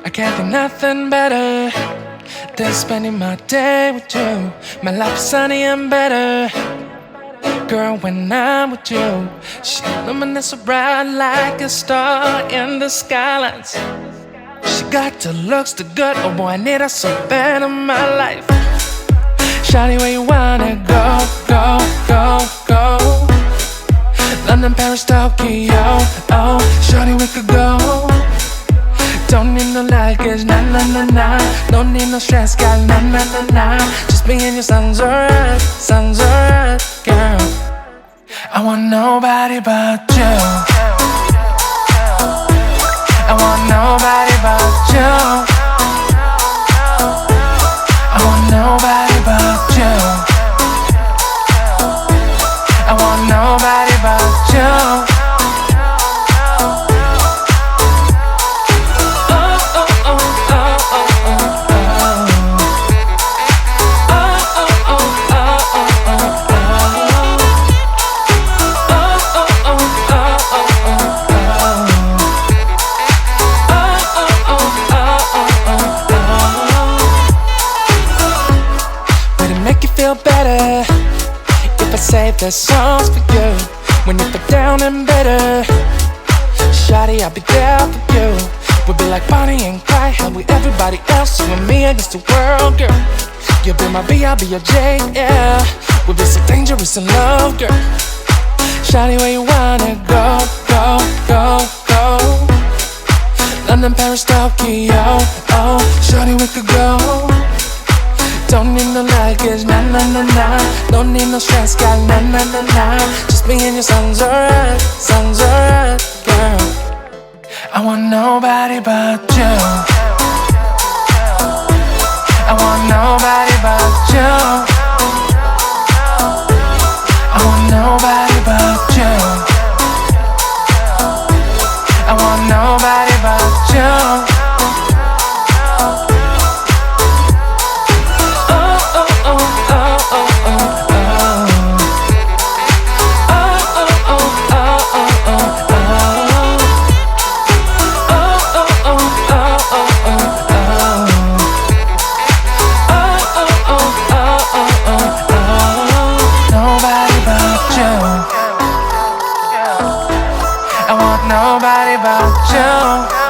I can't think nothing better than spending my day with you. My life is sunny and better, girl, when I'm with you. She illuminates so bright like a star in the skylines. She got the looks, the good, oh boy, I need her so bad in my life. Shawty, where you wanna go, go, go, go? London, Paris, Tokyo, oh, shawty, we could go. Don't need no luggage, nah, nah, nah, nah. Don't need no stress, girl, nah, nah, nah, nah. Just me and you sounds alright, girl. I want nobody but you. I want nobody but you. I want nobody but you. I want nobody but you. Feel better if I save the songs for you. When you feel down and bitter, shawty, I'll be there for you. We'll be like Bonnie and Clyde, how we everybody else, you and me against the world, girl. You'll be my B, I'll be your J, yeah. We'll be so dangerous in love, girl. Shawty, where you wanna go, go, go, go? London, Paris, Tokyo, oh, shawty, we could go. Don't need no luggage, nah, nah, nah, nah. Don't need no stress, girl, nah, nah, nah, nah. Just me and you sounds alright, girl. I want nobody but you. I want nobody but you. I want nobody but you. I want nobody but you. I want nobody but you.